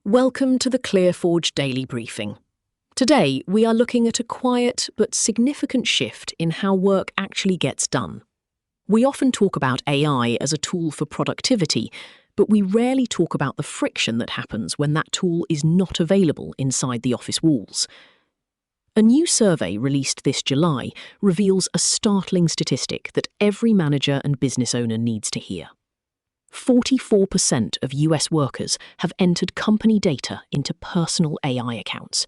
Welcome to the ClearForge Daily Briefing. Today, we are looking at a quiet but significant shift in how work actually gets done. We often talk about AI as a tool for productivity, but we rarely talk about the friction that happens when that tool is not available inside the office walls. A new survey released this July reveals a startling statistic that every manager and business owner needs to hear. 44% of US workers have entered company data into personal AI accounts.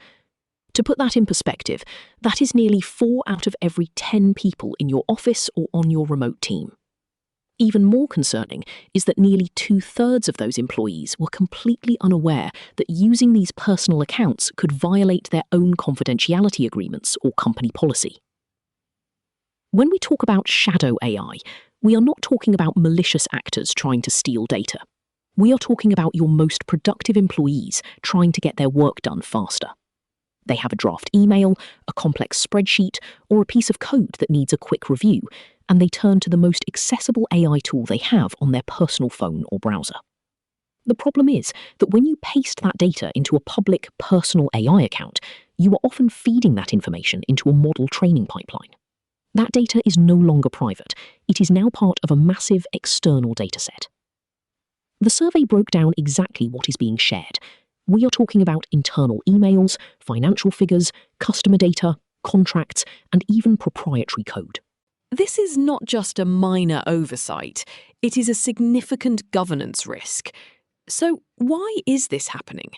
To put that in perspective, that is nearly 4 out of every 10 people in your office or on your remote team. Even more concerning is that nearly 2/3 of those employees were completely unaware that using these personal accounts could violate their own confidentiality agreements or company policy. When we talk about shadow AI, we are not talking about malicious actors trying to steal data. We are talking about your most productive employees trying to get their work done faster. They have a draft email, a complex spreadsheet, or a piece of code that needs a quick review, and they turn to the most accessible AI tool they have on their personal phone or browser. The problem is that when you paste that data into a public personal AI account, you are often feeding that information into a model training pipeline. That data is no longer private. It is now part of a massive external dataset. The survey broke down exactly what is being shared. We are talking about internal emails, financial figures, customer data, contracts, and even proprietary code. This is not just a minor oversight, it is a significant governance risk. So why is this happening?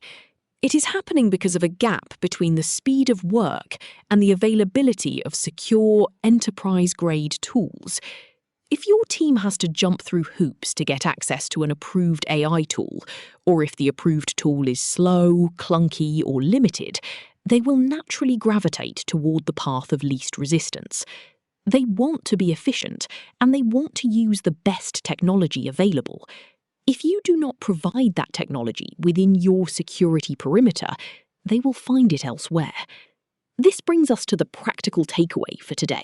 It is happening because of a gap between the speed of work and the availability of secure, enterprise-grade tools. If your team has to jump through hoops to get access to an approved AI tool, or if the approved tool is slow, clunky, or limited, they will naturally gravitate toward the path of least resistance. They want to be efficient, and they want to use the best technology available. If you do not provide that technology within your security perimeter, they will find it elsewhere. This brings us to the practical takeaway for today.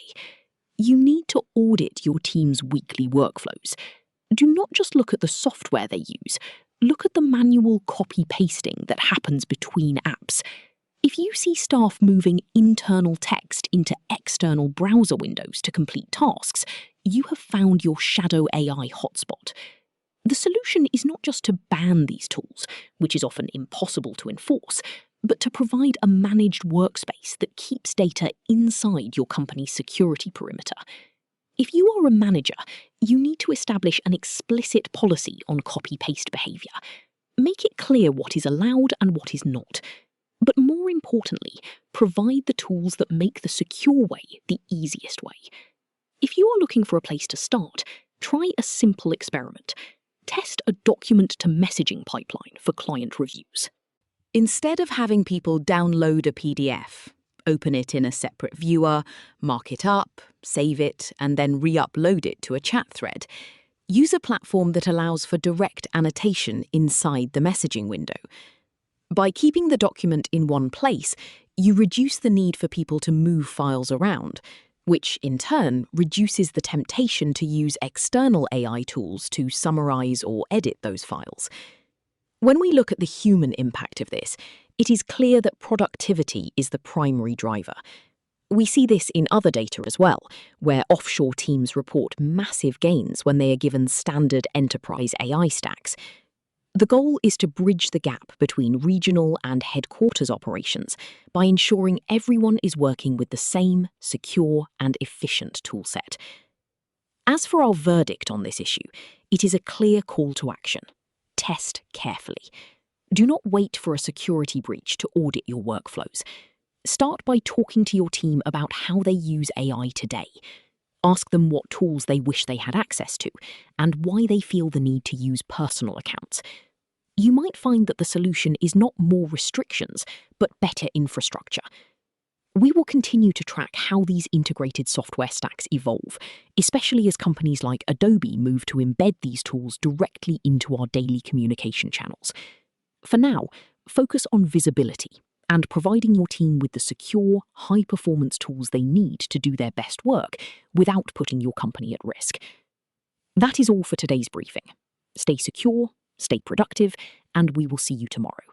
You need to audit your team's weekly workflows. Do not just look at the software they use. Look at the manual copy-pasting that happens between apps. If you see staff moving internal text into external browser windows to complete tasks, you have found your shadow AI hotspot. The solution is not just to ban these tools, which is often impossible to enforce, but to provide a managed workspace that keeps data inside your company's security perimeter. If you are a manager, you need to establish an explicit policy on copy-paste behavior. Make it clear what is allowed and what is not. But more importantly, provide the tools that make the secure way the easiest way. If you are looking for a place to start, try a simple experiment. Test a document-to-messaging pipeline for client reviews. Instead of having people download a PDF, open it in a separate viewer, mark it up, save it, and then re-upload it to a chat thread, use a platform that allows for direct annotation inside the messaging window. By keeping the document in one place, you reduce the need for people to move files around, which in turn reduces the temptation to use external AI tools to summarize or edit those files. When we look at the human impact of this, it is clear that productivity is the primary driver. We see this in other data as well, where offshore teams report massive gains when they are given standard enterprise AI stacks. The goal is to bridge the gap between regional and headquarters operations by ensuring everyone is working with the same secure and efficient toolset. As for our verdict on this issue, it is a clear call to action. Test carefully. Do not wait for a security breach to audit your workflows. Start by talking to your team about how they use AI today. Ask them what tools they wish they had access to, and why they feel the need to use personal accounts. You might find that the solution is not more restrictions, but better infrastructure. We will continue to track how these integrated software stacks evolve, especially as companies like Adobe move to embed these tools directly into our daily communication channels. For now, focus on visibility and providing your team with the secure, high-performance tools they need to do their best work without putting your company at risk. That is all for today's briefing. Stay secure, stay productive, and we will see you tomorrow.